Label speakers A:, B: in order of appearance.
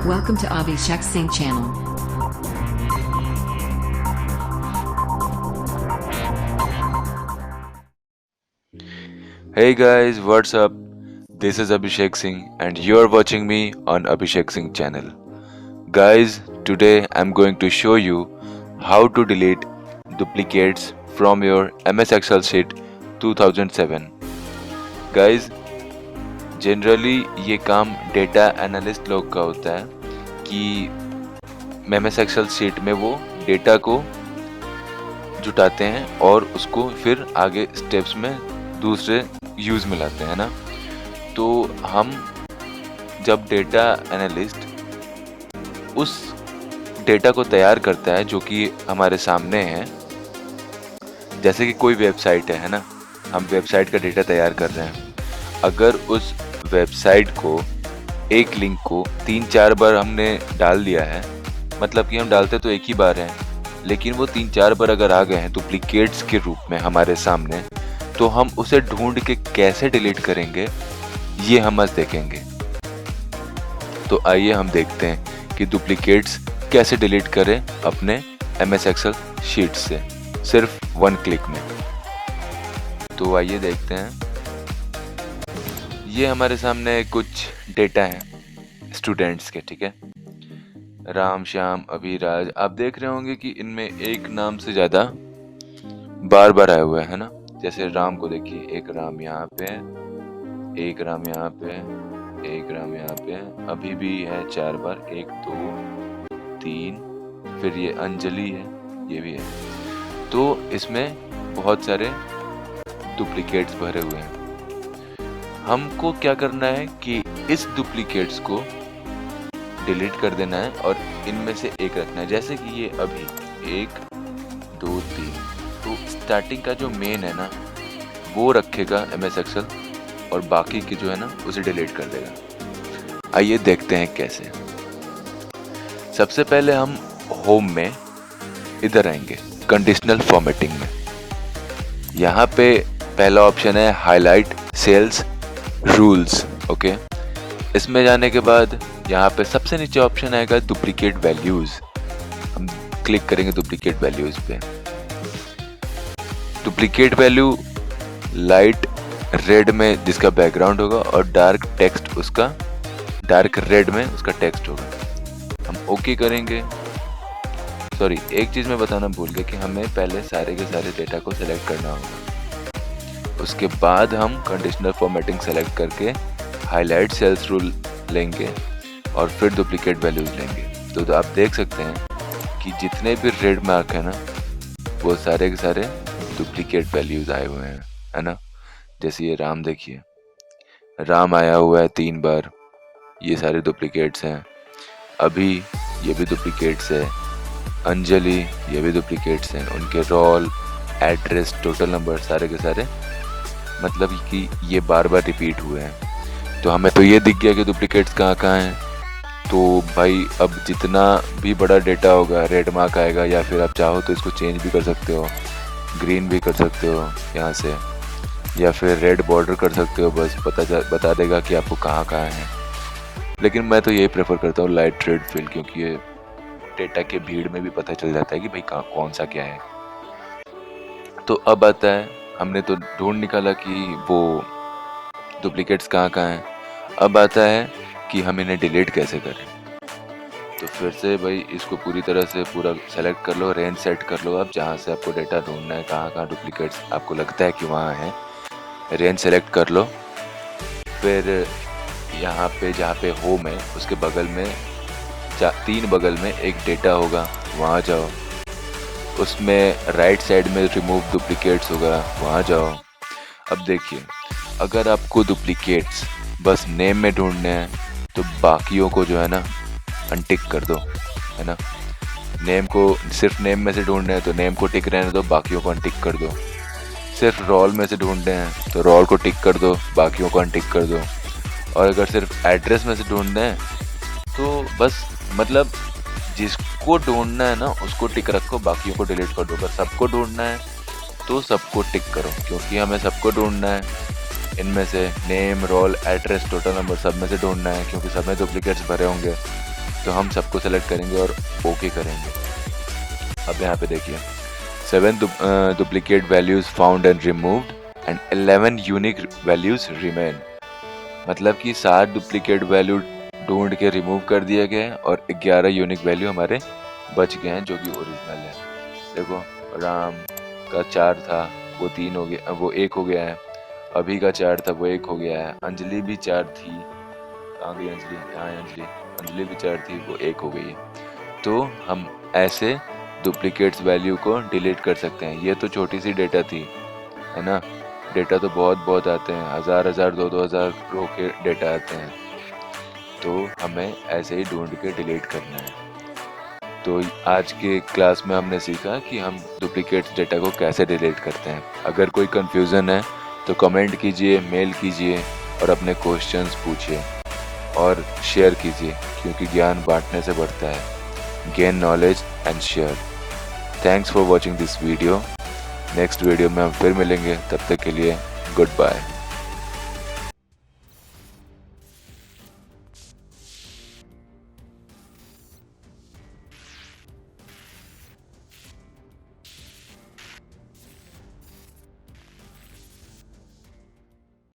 A: Welcome to Abhishek Singh channel.
B: Hey guys, what's up? This is Abhishek Singh and you're watching me on Abhishek Singh channel. Guys, today I'm going to show you how to delete duplicates from your MS Excel sheet 2007. Guys, generally ये काम data analyst लोग का होता है कि MS Excel sheet में वो data को जुटाते हैं और उसको फिर आगे स्टेप्स में दूसरे यूज़ में लाते हैं ना। तो हम जब डेटा एनालिस्ट उस डेटा को तैयार करता है जो कि हमारे सामने है, जैसे कि कोई वेबसाइट है ना, हम वेबसाइट का डेटा तैयार कर रहे हैं। अगर उस वेबसाइट को एक लिंक को 3-4 बार हमने डाल दिया है, मतलब कि हम डालते तो एक ही बार हैं, लेकिन वो 3-4 बार अगर आ गए हैं डुप्लीकेट्स के रूप में हमारे सामने, तो हम उसे ढूंढ के कैसे डिलीट करेंगे ये हम आज देखेंगे। तो आइए हम देखते हैं कि डुप्लीकेट्स कैसे डिलीट करें अपने MS Excel शीट से सिर्फ 1 क्लिक में। तो आइए देखते हैं। ये हमारे सामने कुछ डेटा है स्टूडेंट्स के, ठीक है। राम, श्याम, अभिराज, आप देख रहे होंगे कि इनमें एक नाम से ज़्यादा बार बार आया हुआ है ना। जैसे राम को देखिए, एक राम यहाँ पे, एक राम यहाँ पे, एक राम यहाँ पे, अभी भी है 4 बार, 1 2 3, फिर ये अंजलि है, ये भी है। तो इसमें बहुत सारे डुप्लीकेट्स भरे हुए हैं। हमको क्या करना है कि इस डुप्लीकेट्स को डिलीट कर देना है और इनमें से एक रखना है। जैसे कि ये अभी 1 2 3, तो स्टार्टिंग का जो मेन है ना वो रखेगा MS Excel और बाकी की जो है ना उसे डिलीट कर देगा। आइए देखते हैं कैसे। सबसे पहले हम होम में इधर आएंगे, कंडीशनल फॉर्मेटिंग में। यहाँ पे पहला ऑप्शन है हाईलाइट सेल्स रूल्स, ओके। इसमें जाने के बाद यहाँ पे सबसे नीचे ऑप्शन आएगा डुप्लीकेट वैल्यूज। हम क्लिक करेंगे डुप्लीकेट वैल्यूज पे। डुप्लीकेट वैल्यू लाइट रेड में जिसका बैकग्राउंड होगा और डार्क टेक्स्ट उसका डार्क रेड में उसका टेक्स्ट होगा। हम ओके करेंगे। सॉरी, एक चीज़ मैं बताना भूल गया कि हमें पहले सारे के सारे डेटा को सिलेक्ट करना होगा। उसके बाद हम कंडीशनल फॉर्मेटिंग सेलेक्ट करके हाईलाइट सेल्स रूल लेंगे और फिर डुप्लीकेट वैल्यूज लेंगे। तो आप देख सकते हैं कि जितने भी रेड मार्क है ना वो सारे के सारे डुप्लीकेट वैल्यूज आए हुए हैं, है ना। जैसे ये राम देखिए, राम आया हुआ है 3 बार, ये सारे डुप्लीकेट्स हैं। अभी ये भी डुप्लीकेट्स है। अंजलि, ये भी डुप्लीकेट्स हैं। उनके रोल, एड्रेस, टोटल नंबर सारे के सारे मतलब कि ये बार बार रिपीट हुए हैं। तो हमें तो ये दिख गया कि डुप्लीकेट्स कहाँ कहाँ हैं। तो भाई अब जितना भी बड़ा डेटा होगा रेड मार्क आएगा, या फिर आप चाहो तो इसको चेंज भी कर सकते हो, ग्रीन भी कर सकते हो यहाँ से, या फिर रेड बॉर्डर कर सकते हो, बस बता देगा कि आपको कहाँ कहाँ है। लेकिन मैं तो यही प्रेफर करता हूँ लाइट रेड फिल, क्योंकि ये डेटा के भीड़ में भी पता चल जाता है कि भाई कौन सा क्या है। तो अब आता है, हमने तो ढूंढ निकाला कि वो डुप्लीकेट्स कहाँ कहाँ हैं। अब आता है कि हम इन्हें डिलीट कैसे करें। तो फिर से भाई इसको पूरी तरह से पूरा सेलेक्ट कर लो, रेंज सेट कर लो। आप जहाँ से आपको डेटा ढूंढना है, कहाँ कहाँ डुप्लीकेट्स आपको लगता है कि वहाँ है, रेंज सेलेक्ट कर लो। फिर यहाँ पे जहाँ पे होम है उसके बगल में 3 बगल में एक डेटा होगा, वहाँ जाओ। उसमें राइट साइड में रिमूव डुप्लीकेट्स होगा, वहाँ जाओ। अब देखिए, अगर आपको डुप्लीकेट्स बस नेम में ढूंढने हैं तो बाकियों को जो है ना अनटिक कर दो, है ना। नेम को सिर्फ नेम में से ढूंढने हैं तो नेम को टिक रहने दो, बाकियों को अनटिक कर दो। सिर्फ रोल में से ढूंढने हैं तो रोल को टिक कर दो, बाकियों को अनटिक कर दो। और अगर सिर्फ एड्रेस में से ढूंढने हैं तो बस मतलब जिसको ढूंढना है ना उसको टिक रखो, बाकियों को डिलीट कर दो। अगर सबको ढूंढना है तो सबको टिक करो, क्योंकि हमें सबको ढूंढना है। इनमें से name, roll, address, total number सब में से ढूंढना है, क्योंकि सब में डुप्लीकेट्स भरे होंगे। तो हम सबको सेलेक्ट करेंगे और ओके करेंगे। अब यहाँ पे देखिए 7 duplicate values found and removed and 11 unique values remain. मतलब कि 7 डुप्लीकेट वैल्यू ढूंढ के रिमूव कर दिए गए और 11 यूनिक वैल्यू हमारे बच गए हैं जो कि ओरिजिनल है। देखो राम का 4 था वो 3 हो गया, वो 1 हो गया है। अभी का 4 था वो 1 हो गया है। अंजलि भी 4 थी, कहाँ गई अंजलि? यहाँ है अंजलि। अंजलि भी 4 थी वो 1 हो गई है। तो हम ऐसे डुप्लीकेट्स वैल्यू को डिलीट कर सकते हैं। ये तो छोटी सी डेटा थी, है ना। डेटा तो बहुत आते हैं, 1000 2000 रो के डेटा आते हैं। तो हमें ऐसे ही ढूंढ के डिलीट करना है। तो आज के क्लास में हमने सीखा कि हम डुप्लीकेट्स डेटा को कैसे डिलीट करते हैं। अगर कोई कंफ्यूजन है तो कमेंट कीजिए, मेल कीजिए और अपने क्वेश्चंस पूछिए और शेयर कीजिए, क्योंकि ज्ञान बांटने से बढ़ता है। Gain knowledge and share. Thanks for watching this video. Next video में हम फिर मिलेंगे, तब तक के लिए गुड बाय।